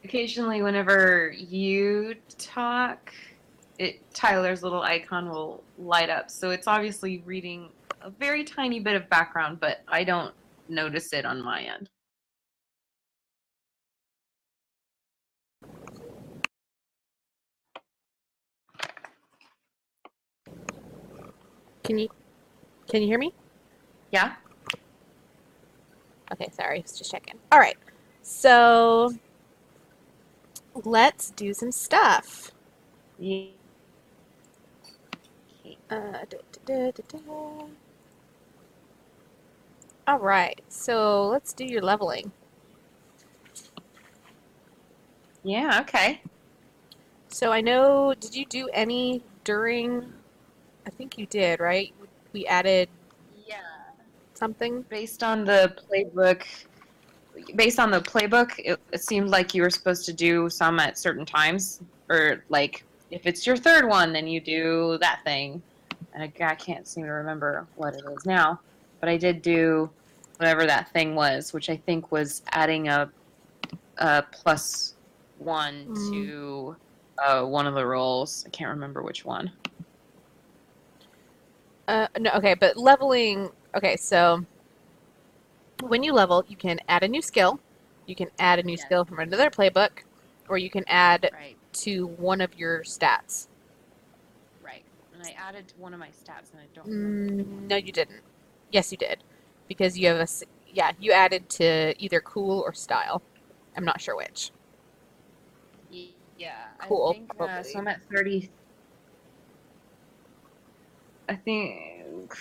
occasionally whenever you talk, Tyler's little icon will light up. So it's obviously reading a very tiny bit of background, but I don't notice it on my end. Can you hear me? Yeah. Okay, sorry, I was just checking. All right, so let's do some stuff. Yeah. Da, da, da, da, da. All right, so let's do your leveling. Yeah. Okay. So I know, did you do any during? I think you did, right? We added Yeah. something. Based on the playbook, it seemed like you were supposed to do some at certain times, or like if it's your third one, then you do that thing. And I can't seem to remember what it is now, but I did do whatever that thing was, which I think was adding a plus one Mm. to one of the rolls. I can't remember which one. No, okay, but leveling. Okay, so when you level, you can add a new skill. You can add a new Yes. skill from another playbook, or you can add Right. to one of your stats. Right. And I added to one of my stats, and I don't remember which one. No, you didn't. Yes, you did, because you have yeah, you added to either cool or style. I'm not sure which. Yeah, I Cool, think so. probably. I'm at 30. I think.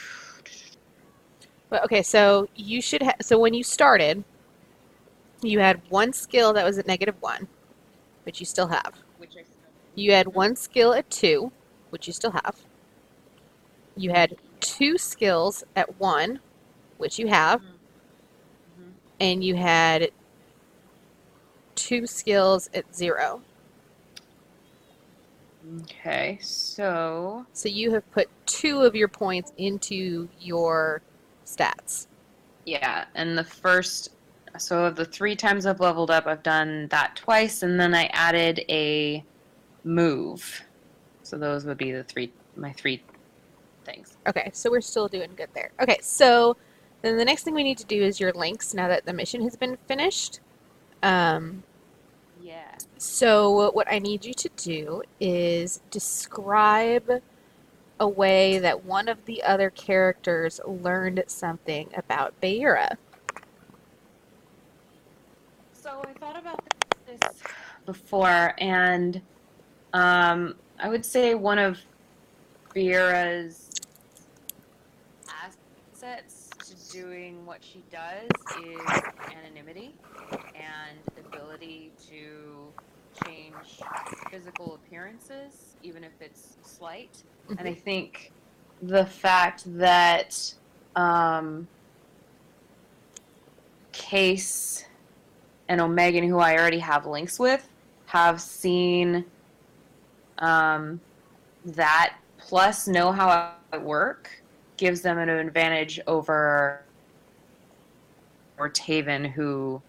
But okay, so you should so when you started, you had one skill that was at -1, which you still have. Which I still. You had Mhm. one skill at 2, which you still have. You had two skills at 1, which you have, Mhm. Mhm. and you had two skills at 0. Okay, so So you have put 2 of your points into your stats. yeah, and so of the three times I've leveled up, I've done that twice, and then I added a move. So those would be my three things. Okay, so we're still doing good there. Okay, so then the next thing we need to do is your links now that the mission has been finished. Um, Yeah. so what I need you to do is describe a way that one of the other characters learned something about Beira. So I thought about this before, and I would say one of Beira's assets to doing what she does is anonymity and ability to change physical appearances, even if it's slight. And I Mm-hmm. think the fact that um, Case and Omegan, who I already have links with, have seen that plus know how I work gives them an advantage over Taven, who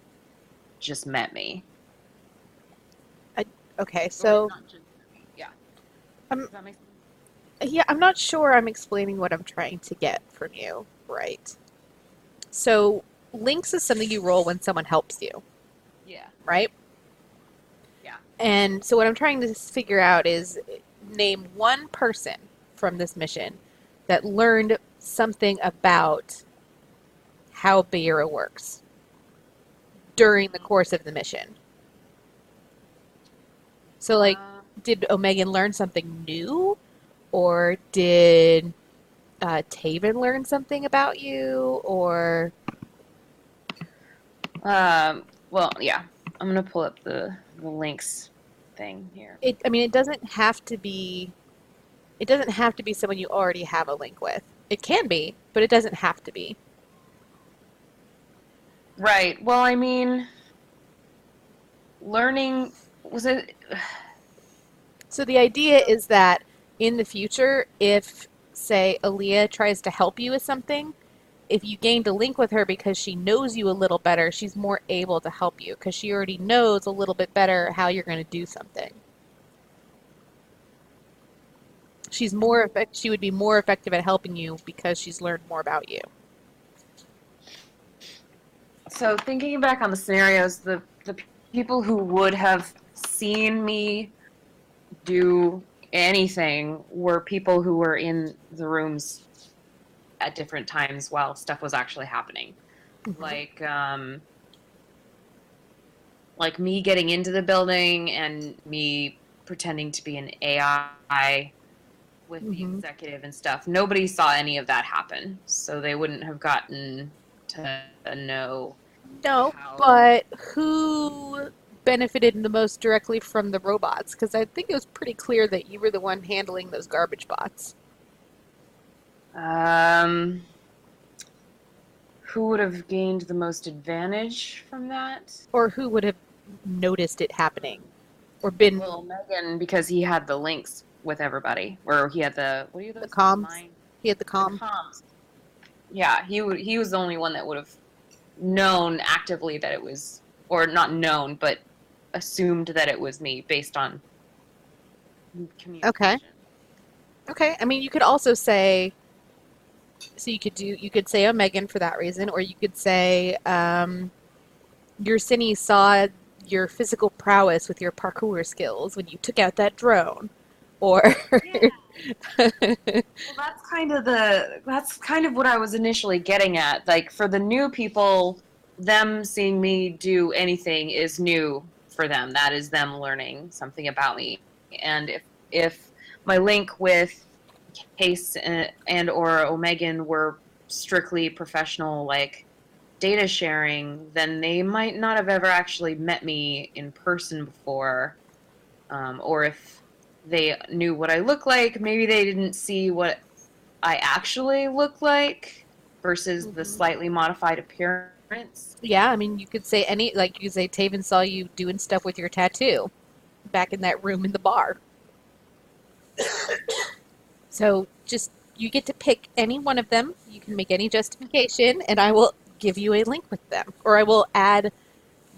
just met me. Okay, Or so not just met me. Yeah. I'm Does that make sense? yeah, I'm not sure I'm explaining what I'm trying to get from you, right? So links is something you roll when someone helps you, Yeah. right? Yeah. And so what I'm trying to figure out is name one person from this mission that learned something about how Beira works during the course of the mission. So, like, Uh, did Omegan learn something new? Or did Taven learn something about you? Or, well, yeah. I'm gonna pull up the links thing here. I mean, it doesn't have to be someone you already have a link with. It can be, but it doesn't have to be. Right. Well, I mean, learning was it? So the idea So is that in the future, if, say, Aaliyah tries to help you with something, if you gained a link with her because she knows you a little better, she's more able to help you because she already knows a little bit better how you're going to do something. She would be more effective at helping you because she's learned more about you. So thinking back on the scenarios, the people who would have seen me do anything were people who were in the rooms at different times while stuff was actually happening. Mm-hmm. Like me getting into the building and me pretending to be an AI with the Mm-hmm. executive and stuff. Nobody saw any of that happen, so they wouldn't have gotten to know No, how. but who benefited the most directly from the robots? Because I think it was pretty clear that you were the one handling those garbage bots. Who would have gained the most advantage from that? Or who would have noticed it happening? Or been Well, Megan, because he had the links with everybody, or he had the what are you the those? comms? He had the The comm. comms. Yeah, he was the only one that would have known actively that it was, or not known, but assumed that it was me based on communication. Okay. Okay. I mean, you could also say, so you could say, oh, Megan for that reason, or you could say, your Cine saw your physical prowess with your parkour skills when you took out that drone. Or Yeah. Well, that's kind of what I was initially getting at. Like for the new people, them seeing me do anything is new for them. That is them learning something about me. And if my link with Case and or Omegan were strictly professional, like data sharing, then they might not have ever actually met me in person before. Or if they knew what I look like, maybe they didn't see what I actually look like versus the Mhm. slightly modified appearance. Yeah, I mean, you could say like you could say Taven saw you doing stuff with your tattoo back in that room in the bar. So just you get to pick any one of them. You can make any justification, and I will give you a link with them, or I will add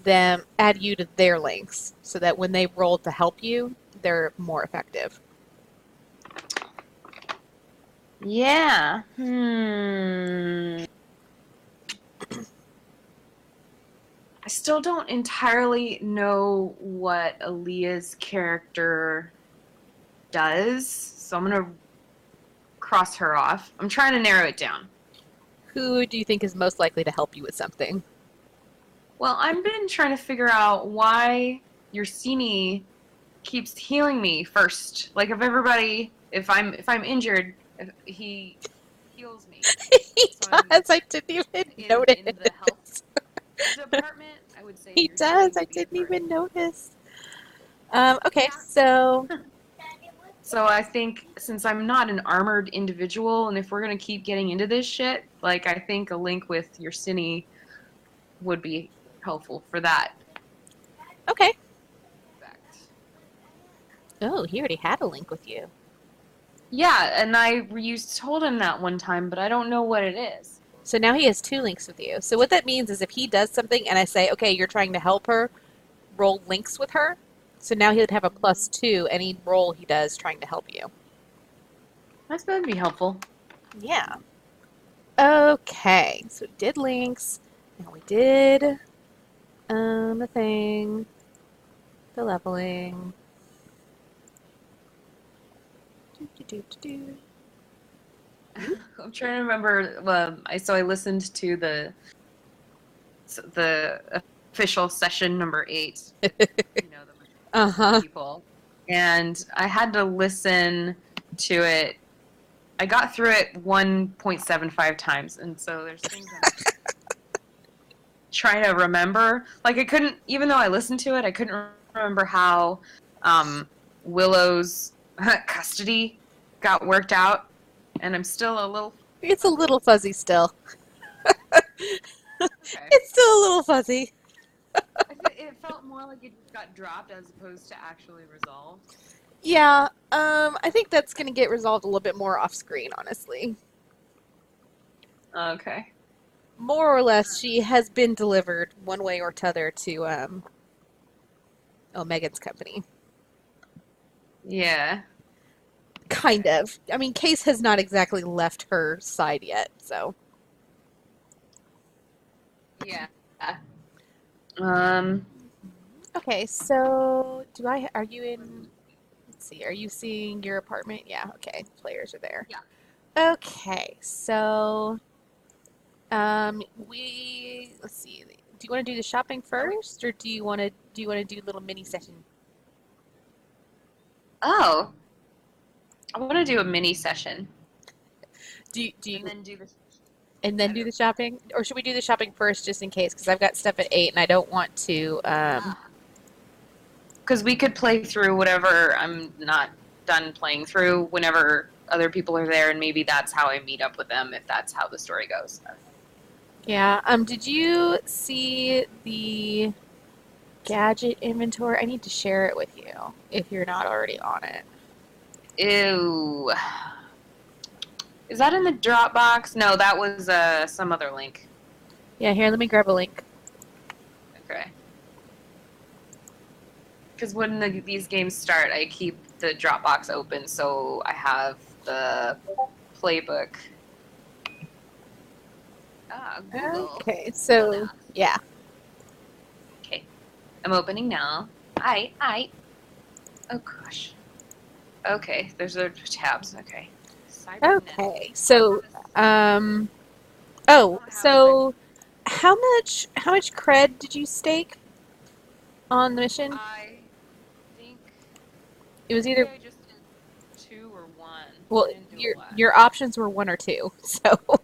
you to their links so that when they roll to help you, they're more effective. Yeah. I still don't entirely know what Aaliyah's character does, so I'm gonna cross her off. I'm trying to narrow it down. Who do you think is most likely to help you with something? Well, I've been trying to figure out why Yorsini keeps healing me first. Like if I'm injured, he heals me. He So I'm does. I didn't even notice. in the health department. I would say He Yorsini does. I would be a didn't even first. notice. Okay, Yeah. so So I think since I'm not an armored individual, and if we're gonna keep getting into this shit, like I think a link with Yorsini would be helpful for that okay. effect. Oh, he already had a link with you. Yeah, and you told him that one time, but I don't know what it is. So now he has two links with you. So what that means is if he does something and I say, okay, you're trying to help her, roll links with her. So now he would have a +2 any roll he does trying to help you. That'd be helpful. Yeah. Okay. So we did links. Now we did the thing. The leveling. Do. I'm trying to remember. I listened to the official session number 8. You know, the Uh-huh. people, and I had to listen to it. I got through it 1.75 times, and so there's things I'm trying to remember. Like I couldn't, even though I listened to it, I couldn't remember how Willow's custody got worked out, and I'm still a little. It's a little fuzzy still. Okay. It's still a little fuzzy. It felt more like it got dropped as opposed to actually resolved. Yeah, I think that's going to get resolved a little bit more off screen, honestly. Okay. more or less, she has been delivered one way or t'other to Megan's company. Yeah. Kind of. I mean, Case has not exactly left her side yet, so. Yeah. Um. Okay, so are you in, let's see, are you seeing your apartment? Yeah, okay, players are there. Yeah. Okay, so, let's see, do you want to do the shopping first, or do you want to do a little mini session? Oh, I want to do a mini session Do and you, then do this. and then I do don't. the shopping? Or should we do the shopping first just in case? Because I've got stuff at 8 and I don't want to, Because we could play through whatever I'm not done playing through whenever other people are there, and maybe that's how I meet up with them if that's how the story goes. yeah. Did you see the gadget inventory? I need to share it with you if you're not already on it. Ew. Is that in the Dropbox? No, that was some other link. Yeah, here, let me grab a link. Okay. Because when these games start, I keep the Dropbox open so I have the playbook. Google. Okay, so, yeah. Okay. I'm opening now. I. Oh, gosh. Okay, there's the tabs. Okay. Okay, so, so how much cred did you stake on the mission? I think It was maybe either, I just did 2 or 1. well, I didn't do a lot. your options were 1 or 2, so. Oh,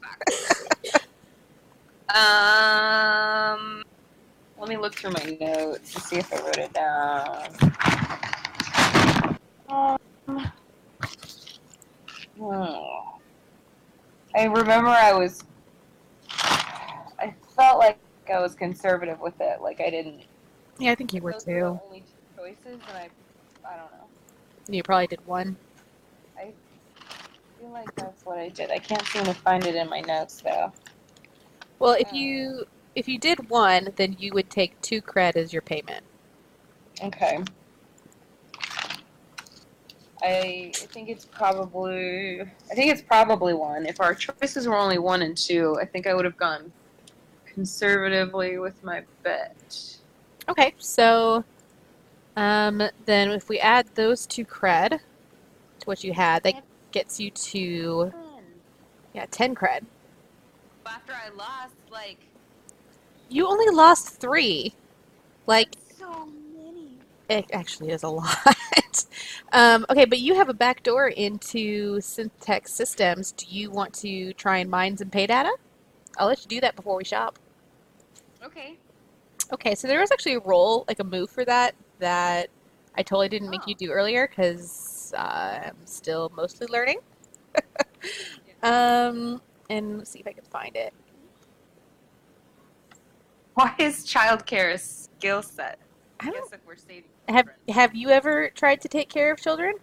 fuck. Let me look through my notes to see if I wrote it down. I remember I felt like I was conservative with it. Like I didn't. Yeah, I think you If were those were the too. only 2 choices, and I don't know. You probably did 1. I feel like that's what I did. I can't seem to find it in my notes though. Well, if you did 1, then you would take 2 cred as your payment. Okay. I think it's probably 1. If our choices were only 1 and 2, I think I would have gone conservatively with my bet. Okay, so then if we add those 2 cred to what you had, that gets you to 10 cred. After I lost, like, You only lost 3. Like, so many. it actually is a lot. Okay, but you have a backdoor into Syntech Systems. Do you want to try and mine some pay data? I'll let you do that before we shop. Okay. Okay, so there was actually a roll, like a move for that I totally didn't make you do earlier because I'm still mostly learning. And let's see if I can find it. Why is childcare a skill set? I guess don't if we're saving have you ever tried to take care of children?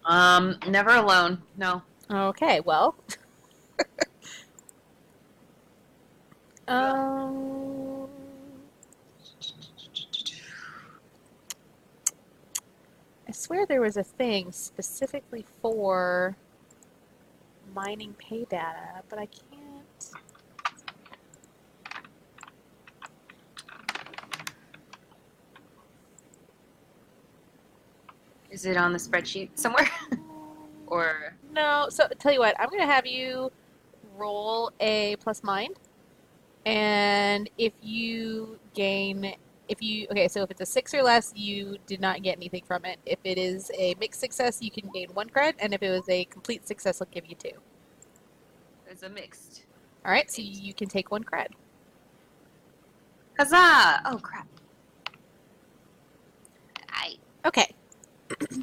Never alone. No. Okay, well. Um, I swear there was a thing specifically for mining pay data, but I can't. Is it on the spreadsheet somewhere? Or No, so tell you what, I'm going to have you roll a plus mind. And okay, so if it's a 6 or less, you did not get anything from it. If it is a mixed success, you can gain 1 cred, and if it was a complete success, I'll give you 2. it's a mixed. All right, so you can take 1 cred. Huzzah! Oh crap. Okay,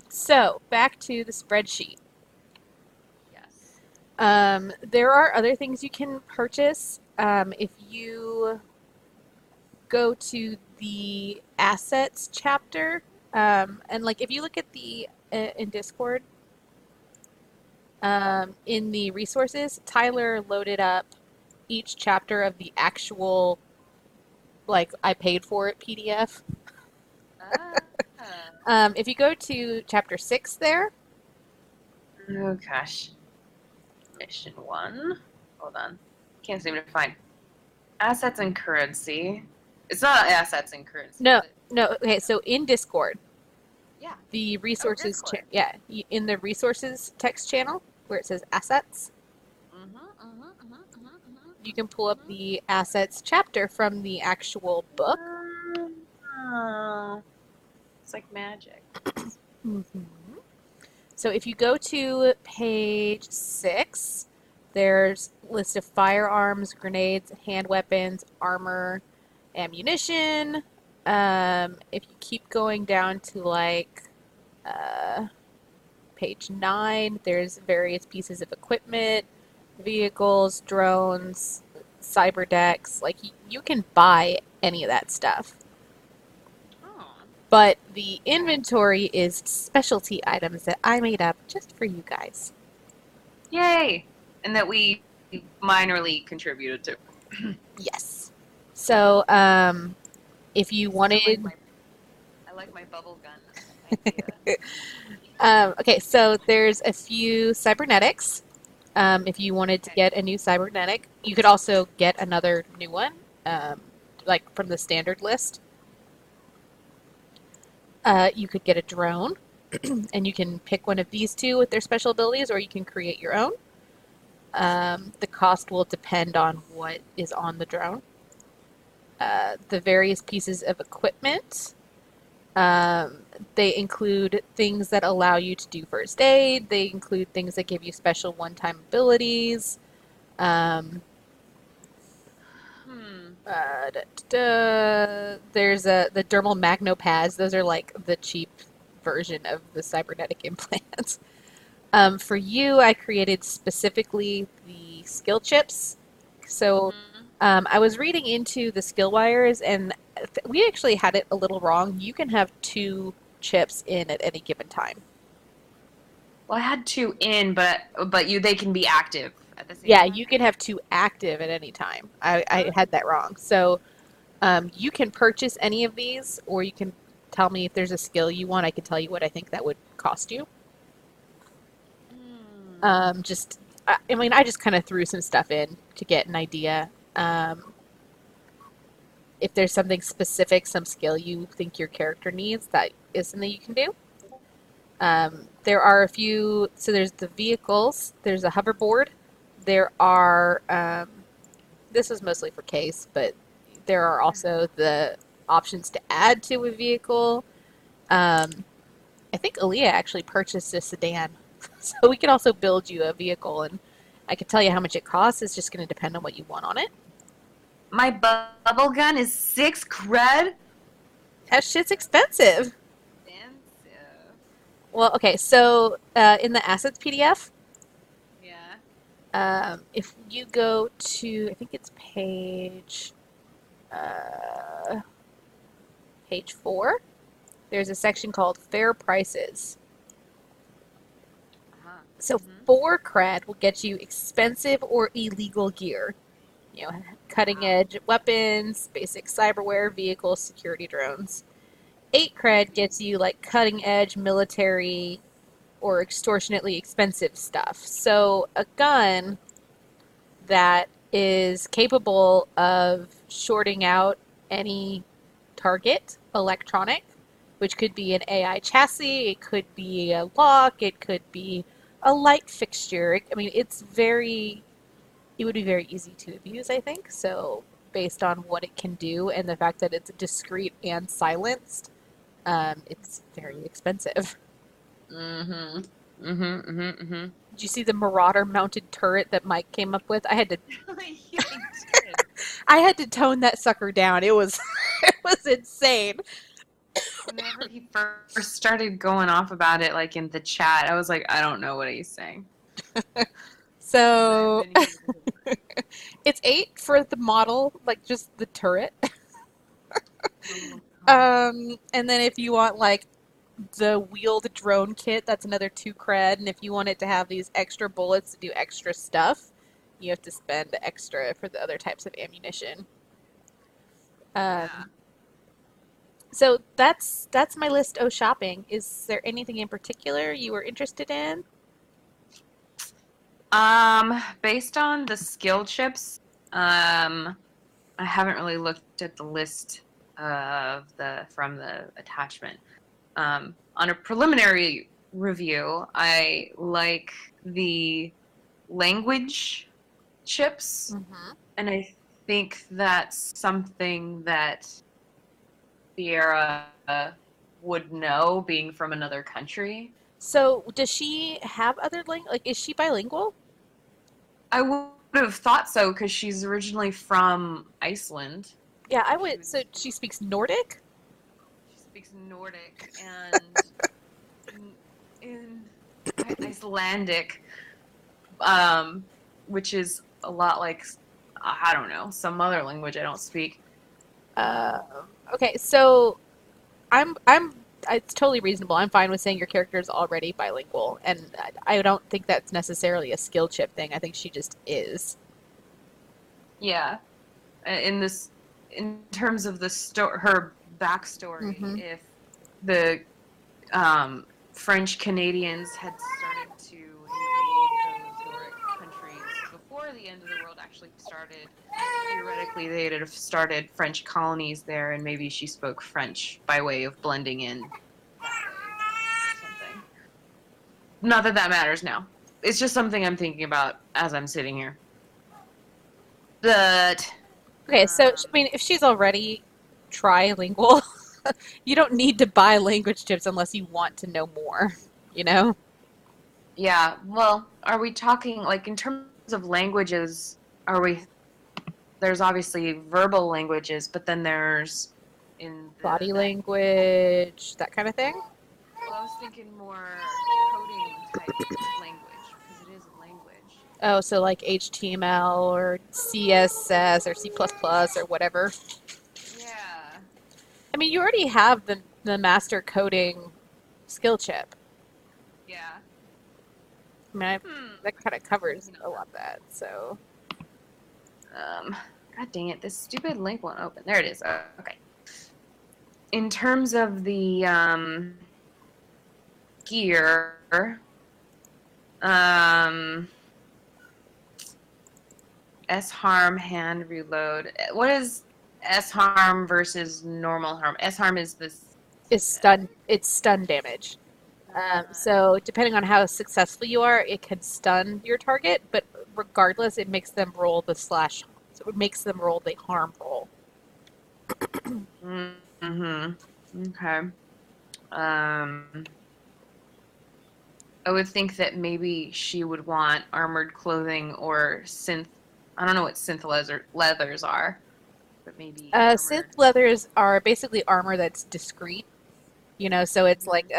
so back to the spreadsheet. Yes. There are other things you can purchase. If you go to the assets chapter, and like if you look at the in Discord, In the resources, Tyler loaded up each chapter of the actual, like, I paid for it PDF. Ah. If you go to chapter 6 there, Oh gosh. Mission 1. Hold on. Can't seem to find assets and currency. It's not assets and currency, no, is it? no, okay, so in Discord, Yeah. the Oh, resources, Discord. in the resources text channel where it says assets, you can pull up the assets chapter from the actual book. Oh, it's like magic. Mhm. So if you go to page 6, there's a list of firearms, grenades, hand weapons, armor, ammunition. If you keep going down to like page 9, there's various pieces of equipment, vehicles, drones, cyber decks. Like you can buy any of that stuff. Oh. But the inventory is specialty items that I made up just for you guys. Yay! And that we minorly contributed to. Yes. So, if you wanted, I like my bubble gun idea. okay, so there's a few cybernetics. If you wanted to get a new cybernetic, you could also get another new one, like from the standard list. You could get a drone, and you can pick one of these two with their special abilities, or you can create your own. The cost will depend on what is on the drone. The various pieces of equipment. They include things that allow you to do first aid. They include things that give you special one-time abilities. There's the dermal magnopads. Those are like the cheap version of the cybernetic implants. For you, I created specifically the skill chips. So I was reading into the skill wires, and we actually had it a little wrong. You can have 2 chips in at any given time. Well, I had 2 in, but they can be active at the same Yeah, time. you can have 2 active at any time. I had that wrong. So you can purchase any of these, or you can tell me if there's a skill you want. I can tell you what I think that would cost you. I mean, I just kind of threw some stuff in to get an idea. If there's something specific, some skill you think your character needs, that is something you can do. There are a few, so there's the vehicles, there's a hoverboard, there are, this is mostly for case, but there are also the options to add to a vehicle. I think Aaliyah actually purchased a sedan, so we can also build you a vehicle, and I can tell you how much it costs. It's just going to depend on what you want on it. My bubble gun is 6 cred? That shit's expensive. Well, okay, so in the assets PDF, if you go to, I think it's page 4, there's a section called Fair Prices. So 4 cred will get you expensive or illegal gear. You know, cutting edge weapons, basic cyberware, vehicles, security drones. 8 cred gets you like cutting edge military or extortionately expensive stuff. So a gun that is capable of shorting out any target electronic, which could be an AI chassis, it could be a lock, it could be a light fixture. I mean, it would be very easy to abuse, I think. So based on what it can do and the fact that it's discreet and silenced, it's very expensive. Did Did you see the Marauder mounted turret that Mike came up with? I had to I had to tone that sucker down. It was it was insane. Whenever he first started going off about it, like in the chat, I was like, I don't know what he's saying. So it's 8 for the model, like just the turret. And then if you want like the wheeled drone kit, that's another 2 cred. And if you want it to have these extra bullets to do extra stuff, you have to spend extra for the other types of ammunition. Yeah. So that's my list of shopping. Is there anything in particular you were interested in? Based on the skill chips, I haven't really looked at the list from the attachment. On a preliminary review, I like the language chips, Mm-hmm. and I think that's something that Beira would know, being from another country. So does she have other like is she bilingual? I would have thought so because she's originally from Iceland. Yeah, I So would. So she speaks Nordic? she speaks Nordic and in Icelandic, which is a lot like, I don't know, some other language I don't speak. Uh, okay, so I'm it's totally reasonable. I'm fine with saying your character is already bilingual, and I don't think that's necessarily a skill chip thing. I think she just is. Yeah, in terms of her backstory, Mm-hmm. if the French Canadians had started to invade those Nordic countries before the end of the world actually started, theoretically they'd have started French colonies there, and maybe she spoke French by way of blending in that way or something. Not that that matters now. It's just something I'm thinking about as I'm sitting here. But Okay, so I mean, if she's already trilingual, you don't need to buy language chips unless you want to know more, you know? yeah, well, are we talking, like, in terms of languages, are we, there's obviously verbal languages, but then there's Body language, that kind of thing. well, I was thinking more coding type language, because it is a language. Oh, so like HTML or CSS or C++ or whatever. Yeah. I mean, you already have the master coding skill chip. Yeah. I mean, that kind of covers Thinking a of lot of that, so. God dang it, this stupid link won't open. There it is. Okay. In terms of the gear, um, S harm, hand reload. What is S harm versus normal harm? S harm is this. It's stun damage. So depending on how successful you are, it can stun your target, but regardless, it makes them roll the slash. So it makes them roll the harm roll. Mm-hmm. Okay. I would think that maybe she would want armored clothing or synth. I don't know what synth leathers are, but maybe Synth armored. leathers are basically armor that's discreet. You know, so it's like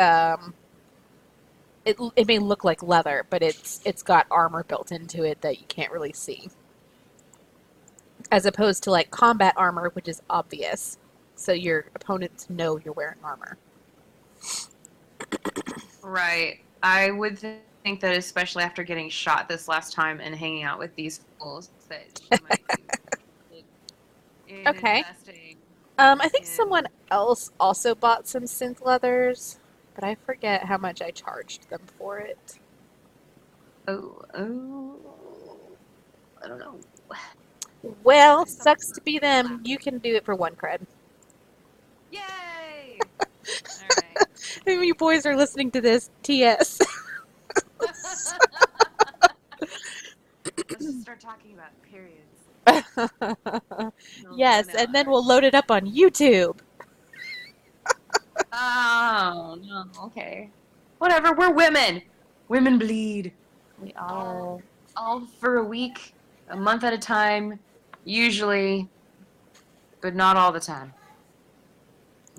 it may look like leather, but it's got armor built into it that you can't really see. As opposed to like combat armor, which is obvious, so your opponents know you're wearing armor. Right. I would think that, especially after getting shot this last time and hanging out with these fools, that she might be interested in Okay. investing I think in. someone else also bought some synth leathers, but I forget how much I charged them for it. Oh, I don't know. Well, sucks to be them. You can do it for 1 cred. Yay! All right. If you boys are listening to this, TS. Let's just start talking about periods. Yes, and then we'll load it up on YouTube. Oh, no. Okay. Whatever. We're women. Women bleed. We are. All for a week, a month at a time, usually, but not all the time.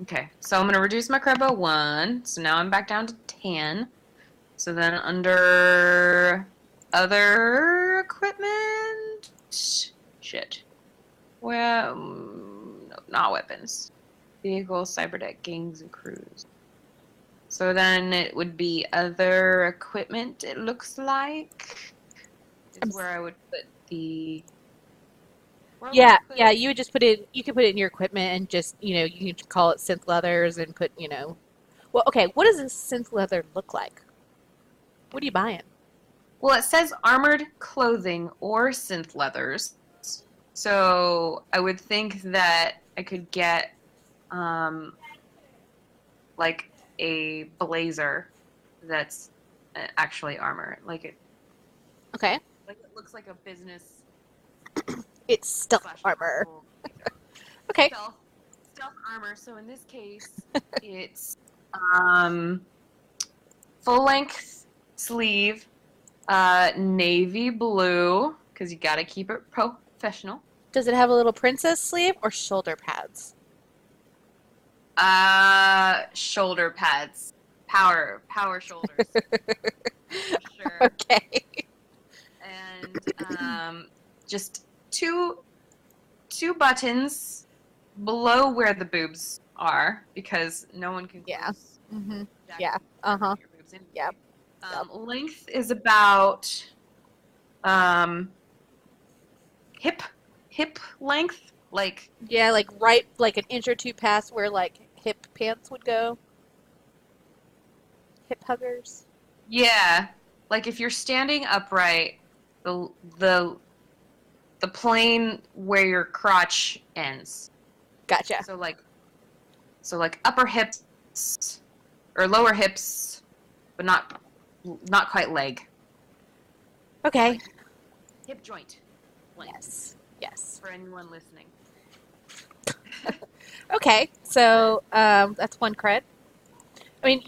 Okay, so I'm going to reduce my cred by 1. So now I'm back down to 10. So then under other equipment, shit. Well, no, not weapons. Vehicles, cyberdeck, gangs, and crews. So then it would be other equipment, it looks like. Is where I would put the... Yeah, yeah, you would just put it, you could put it in your equipment and just, you can call it synth leathers and put, well, okay, what does a synth leather look like? What are you buying? Well, it says armored clothing or synth leathers. So I would think that I could get like a blazer that's actually armor. Okay. Like it looks like a business. It's stealth armor. Okay. Stealth armor. So in this case, it's full length sleeve, navy blue, because you gotta keep it professional. Does it have a little princess sleeve or shoulder pads? Shoulder pads. Power shoulders. Sure. Okay. And just two buttons below where the boobs are, because no one can close. Mm-hmm. Yeah. Uh-huh. Your boobs anyway. Yeah. Length is about hip length, like right, like an inch or two past where like hip pants would go. Hip huggers. Yeah, like if you're standing upright, the plane where your crotch ends. Gotcha. So like upper hips or lower hips, but not quite leg. Okay. Like hip joint length. Yes. For anyone listening. Okay, so that's one cred. I mean,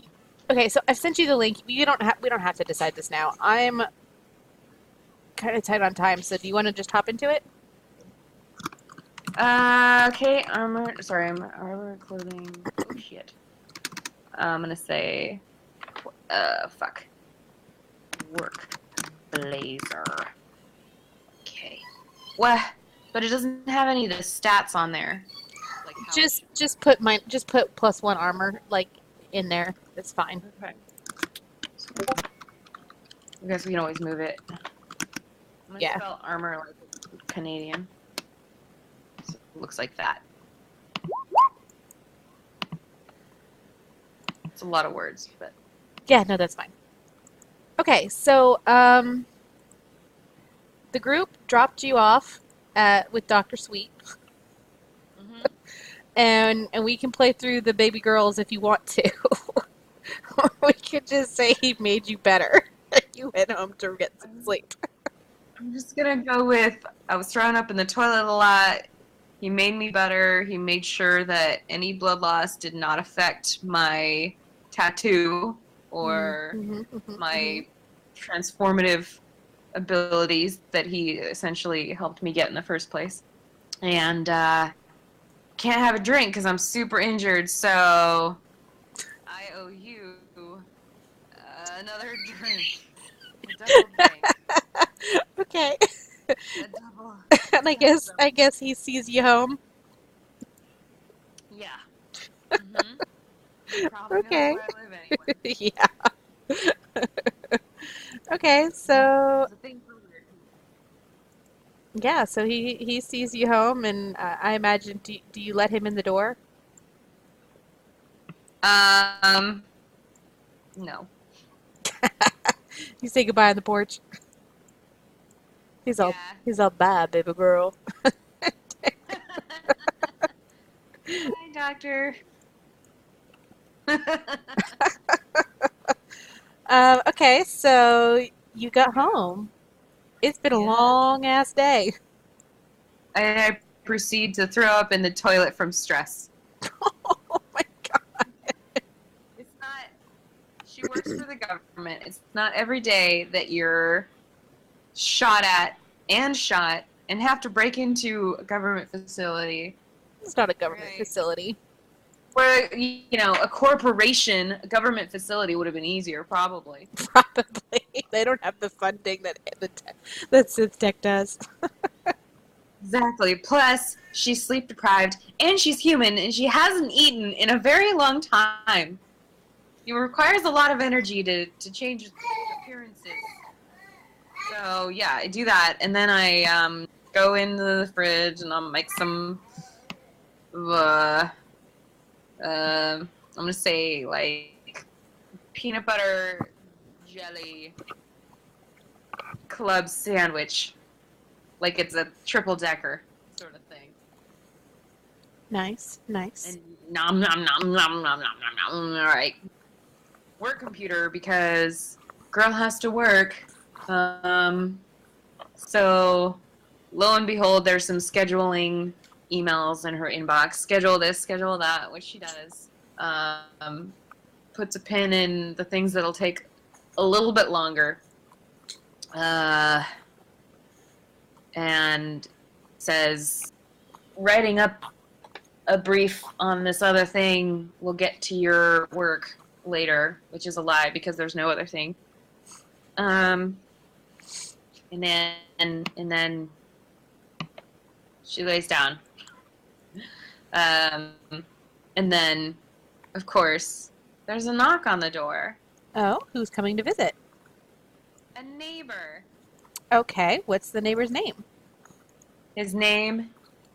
okay, so I've sent you the link. We don't have to decide this now. I'm kind of tight on time, so do you want to just hop into it? Okay, armor clothing. Oh shit. I'm gonna say, fuck. Work blazer. Okay. What? But it doesn't have any of the stats on there. Like just put +1 armor like in there. It's fine. Okay. I guess we can always move it. I'm gonna spell armor like Canadian. So it looks like that. It's a lot of words, but yeah, no, that's fine. Okay, so the group dropped you off with Dr. Sweet. mm-hmm. And we can play through the baby girls if you want to. Or we could just say he made you better. You went home to get some sleep. I'm just gonna go with I was thrown up in the toilet a lot. He made me better. He made sure that any blood loss did not affect my tattoo or my transformative abilities that he essentially helped me get in the first place. And can't have a drink because I'm super injured, so I owe you another drink. A double drink. Okay. A double. And I guess he sees you home. Yeah. Mm-hmm. He probably Okay. knows where I live anyway. Yeah. Okay, so It's a thing for weird people. yeah, so he sees you home, and I imagine do you let him in the door? No. You say goodbye on the porch. He's all bye, baby girl. Hi, doctor. Okay, so you got home. It's been a long ass day. I proceed to throw up in the toilet from stress. Oh my god. It's not. She works for the government. It's not every day that you're shot at and shot and have to break into a government facility. It's not a government facility. Where, a corporation, a government facility would have been easier, probably. Probably. They don't have the funding that Synth Tech does. Exactly. Plus, she's sleep deprived, and she's human, and she hasn't eaten in a very long time. It requires a lot of energy to change appearances. So yeah, I do that, and then I go into the fridge and I'll make some. I'm gonna say like peanut butter jelly club sandwich, like it's a triple decker sort of thing. Nice, nice. And nom nom nom nom nom nom nom nom. All right, work computer because girl has to work. So lo and behold, there's some scheduling emails in her inbox. Schedule this, schedule that, which she does. Puts a pin in the things that'll take a little bit longer. And says, writing up a brief on this other thing will get to your work later, which is a lie because there's no other thing. And then she lays down. And then, of course, there's a knock on the door. Oh, who's coming to visit? A neighbor. Okay, what's the neighbor's name? His name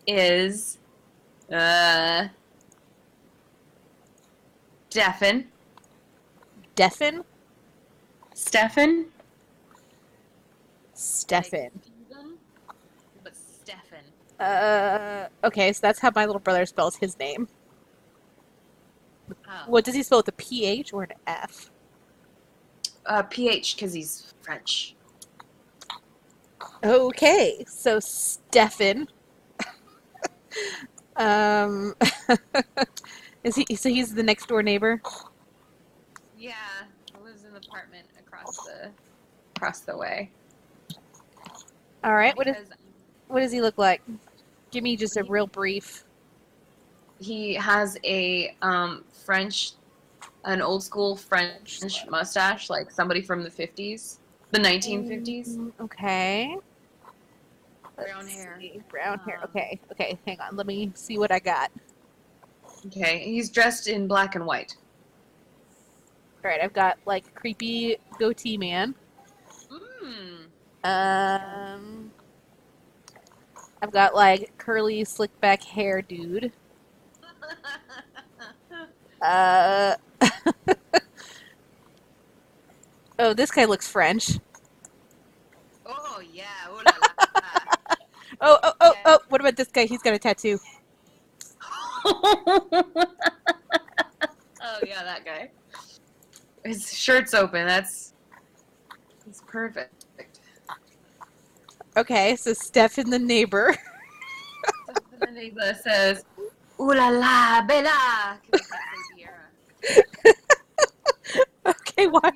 is Deffen. Deffen? Stefan? Stefan. But Stefan. Okay, so that's how my little brother spells his name. Oh. What does he spell with a PH or an F? PH, because he's French. Okay, so Stefan. Is he? So he's the next door neighbor. Yeah, he lives in the apartment across the way. All right. Because What does he look like? Give me just a real brief. he has a an old school French mustache, like somebody from the 50s, the 1950s. Okay. Brown Let's hair. see. Brown hair. Okay. Okay. Hang on. Let me see what I got. Okay, he's dressed in black and white. All right. I've got like creepy goatee man. I've got like curly slick back hair dude. Oh, this guy looks French. Oh yeah. Ooh la la. Oh, what about this guy? He's got a tattoo. Oh yeah, that guy. His shirt's open. That's perfect. Okay, so Stefan the neighbor. The neighbor says, "Ooh la la, Bella." Okay, why?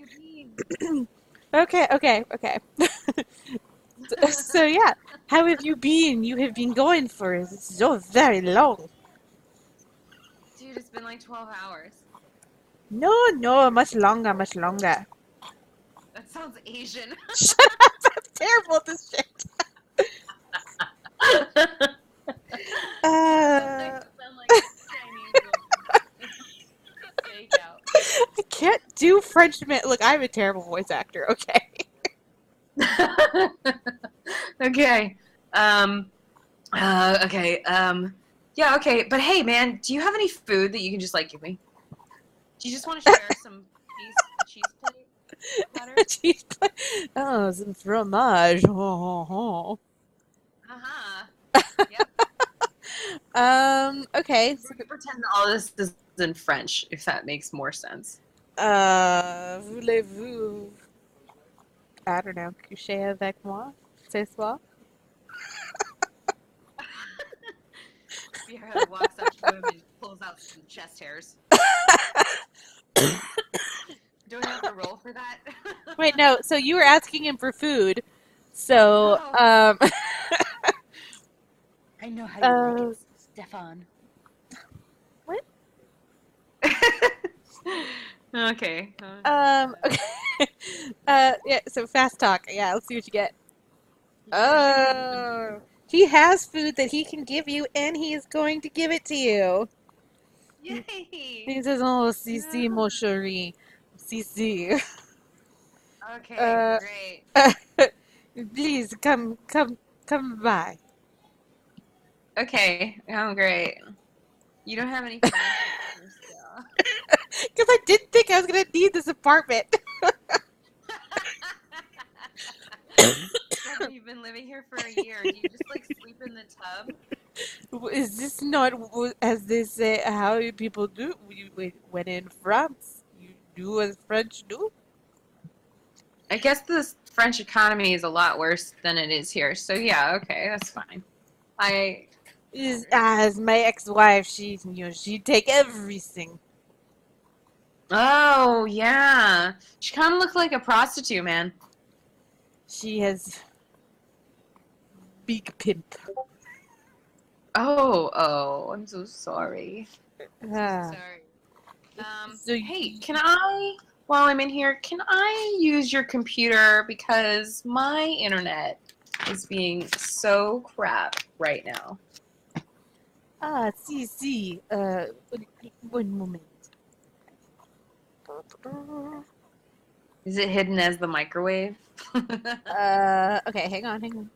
Okay. So yeah, how have you been? You have been going for so very long. Dude, it's been like 12 hours. No, much longer. That sounds Asian. Shut up! I'm terrible at this shit. Sound like Chinese takeout. I can't do Frenchman. Look, I'm a terrible voice actor. Okay. Okay. Okay. Yeah. Okay. But hey, man, do you have any food that you can just like give me? Do you just want to share some cheese plate? Platter? Cheese plate. Oh, some fromage. Oh. Uh-huh. Yep. Okay. So pretend all this is in French, if that makes more sense. Voulez-vous? I don't know. Coucher avec moi? Ce soir? Beira walks up to him and pulls out some chest hairs. Don't you have to roll for that? Wait, no. So you were asking him for food. So, I know how you like it, Stefan. What? Okay. Okay. Yeah, so fast talk. Yeah, let's see what you get. Oh, he has food that he can give you, and he is going to give it to you. Yay! He says, "Oh, CC, Yeah. mon chéri, CC, Okay, great. please come by." Okay, I'm great. You don't have any furniture still. Because I didn't think I was gonna need this apartment. Stefan, you've been living here for a year. Do you just like sleep in the tub? Is this not as they say how people do when in France? You do as French do. I guess the French economy is a lot worse than it is here. So yeah, okay, that's fine. I Is as my ex-wife, she take everything. Oh yeah. She kind of looked like a prostitute, man. She has big pimp. Oh, I'm so sorry. Ah. Sorry. So Hey, while I'm in here, can I use your computer because my internet is being so crap right now. see. One moment. Is it hidden as the microwave? Okay, hang on.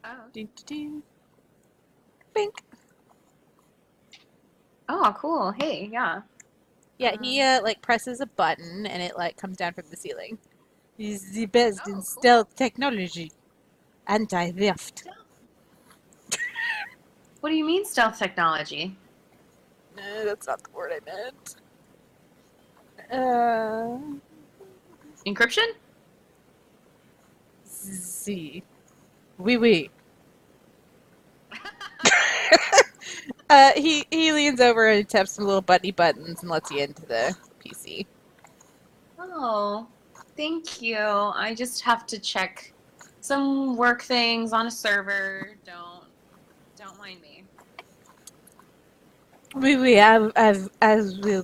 Oh. Ding, ding, ding. Bink. Oh, cool. Hey, yeah. Yeah, he like presses a button and it like comes down from the ceiling. He's the best in Cool. stealth technology. Anti-theft. What do you mean stealth technology? No, that's not the word I meant. Encryption? See. Oui. He leans over and taps some little button buttons and lets you into the PC. Oh, thank you. I just have to check some work things on a server. Don't mind me. Oui, I will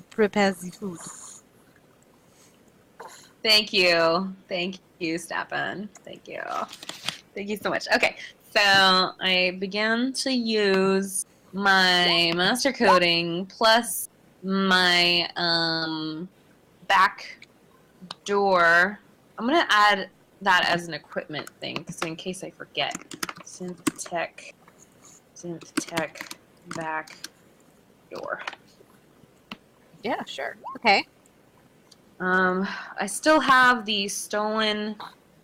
prepare the food. Thank you, Stefan. Thank you so much. Okay, so I began to use my master coding plus my back door. I'm gonna add that as an equipment thing, so in case I forget. Synth tech back door. Yeah, sure. Okay. I still have the stolen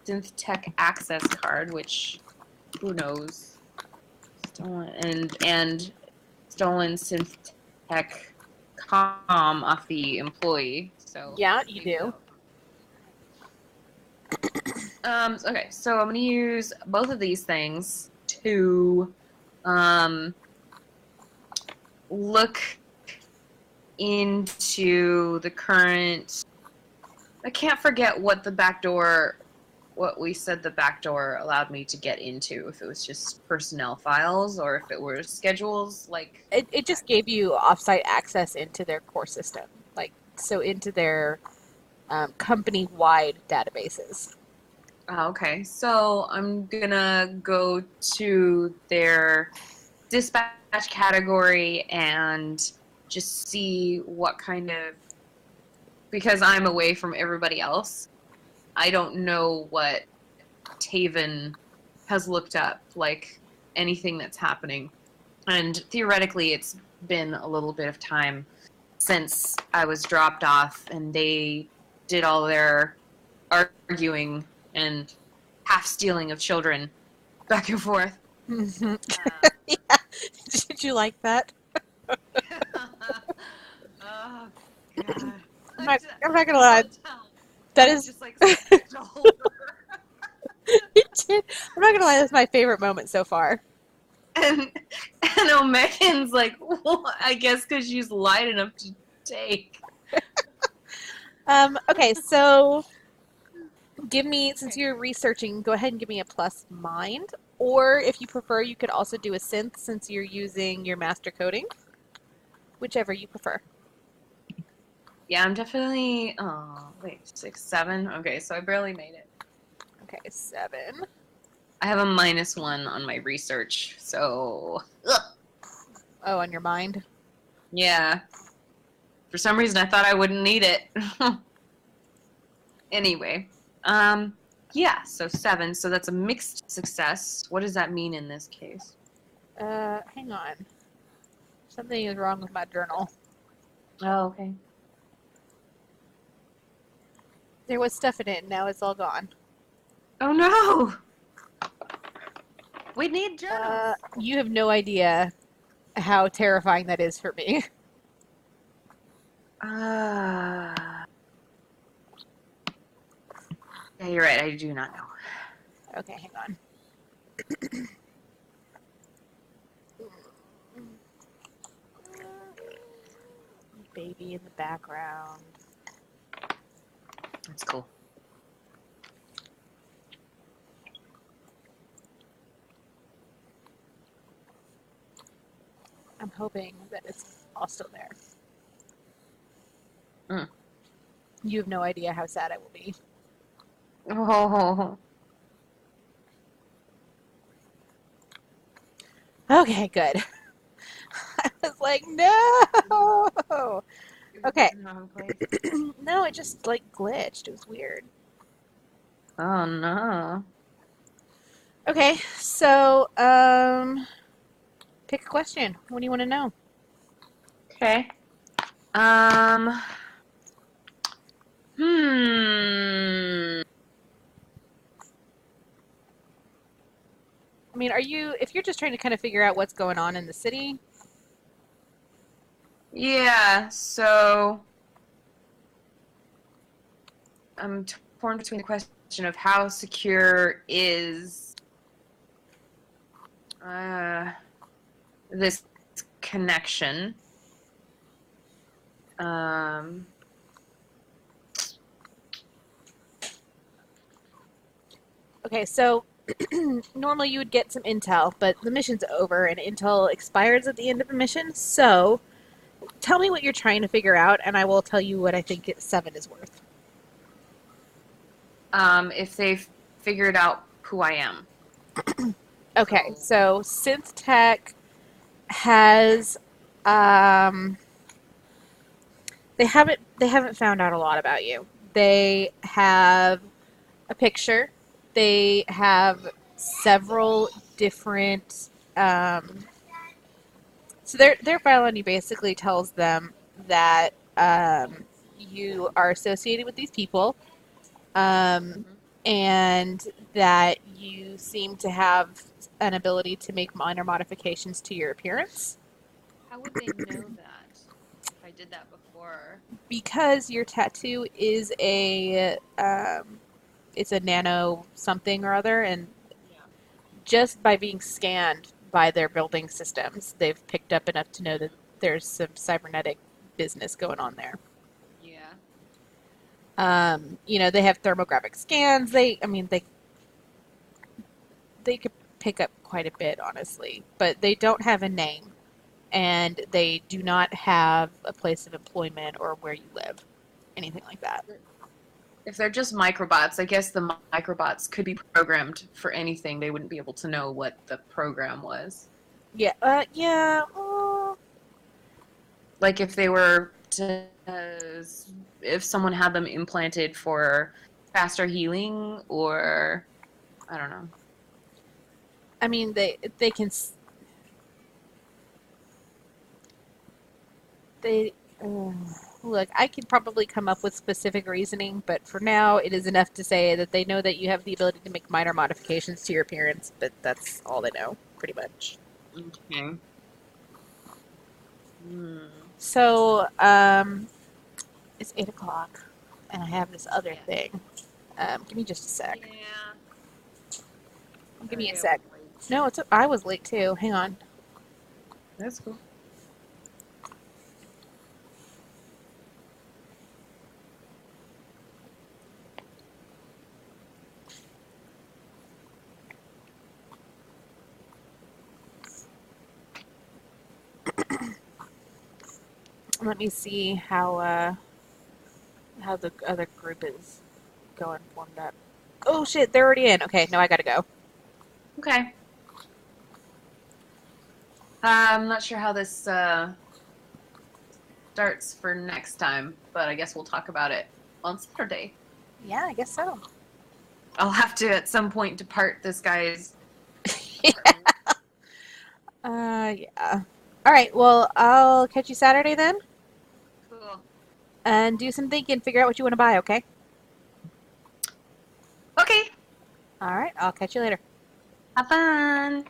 synth tech access card, which who knows? Stolen and stolen synth tech com off the employee. So Yeah, you maybe do. Okay, so I'm gonna use both of these things to look into the current. I can't forget what we said the back door allowed me to get into. If it was just personnel files or if it were schedules, like It just gave you offsite access into their core system, into their company-wide databases. Okay, so I'm gonna go to their dispatch category and just see what kind of, because I'm away from everybody else, I don't know what Taven has looked up, like anything that's happening. And theoretically, it's been a little bit of time since I was dropped off and they did all their arguing and half stealing of children back and forth. Yeah. Did you like that? Oh, God. I'm not gonna lie. That is just like over. it did. I'm not gonna lie. That's my favorite moment so far. And Megan's like, well, I guess because she's light enough to take. Okay, so since you're researching, go ahead and give me a plus mind. Or if you prefer, you could also do a synth since you're using your master coding. Whichever you prefer. Yeah, I'm definitely, 6, 7. Okay, so I barely made it. Okay, 7. I have a -1 on my research, so. Ugh. Oh, on your mind? Yeah. For some reason, I thought I wouldn't need it. Anyway, yeah, so 7. So that's a mixed success. What does that mean in this case? Hang on. Something is wrong with my journal. Oh, okay. There was stuff in it, and now it's all gone. Oh no! We need journals. You have no idea how terrifying that is for me. Yeah, you're right. I do not know. Okay, hang on. Baby in the background. That's cool. I'm hoping that it's all still there. Mm. You have no idea how sad I will be. Oh. Okay, good. I was like, no! Okay. No, it just, like, glitched. It was weird. Oh, no. Okay, so, pick a question. What do you want to know? Okay. I mean, if you're just trying to kind of figure out what's going on in the city? Yeah, so I'm torn between the question of how secure is this connection. Okay, so normally you would get some intel, but the mission's over and intel expires at the end of the mission. So tell me what you're trying to figure out, and I will tell you what I think 7 is worth. If they've figured out who I am. Okay, so Synth Tech has they haven't found out a lot about you. They have a picture. They have several different so their file on you basically tells them that you are associated with these people, and that you seem to have an ability to make minor modifications to your appearance. How would they know that if I did that before? Because your tattoo is it's a nano something or other, and just by being scanned by their building systems, they've picked up enough to know that there's some cybernetic business going on there. Yeah. They have thermographic scans. They could pick up quite a bit, honestly, but they don't have a name, and they do not have a place of employment or where you live, anything like that. If they're just microbots, I guess the microbots could be programmed for anything. They wouldn't be able to know what the program was. Yeah, Like if they were if someone had them implanted for faster healing, or I don't know. I mean, they can. Look, I could probably come up with specific reasoning, but for now, it is enough to say that they know that you have the ability to make minor modifications to your appearance, but that's all they know, pretty much. Okay. So, it's 8 o'clock, and I have this other thing. Give me just a sec. Yeah. Give me a sec. No, I was late too. Hang on. That's cool. Let me see how the other group is going formed up. Oh shit, they're already in. Okay, no, I gotta go. Okay. I'm not sure how this darts for next time, but I guess we'll talk about it on Saturday. Yeah, I guess so. I'll have to at some point depart this guy's. Yeah. All right. Well, I'll catch you Saturday then, Cool. and do some thinking. Figure out what you want to buy. Okay. Okay. All right. I'll catch you later. Have fun.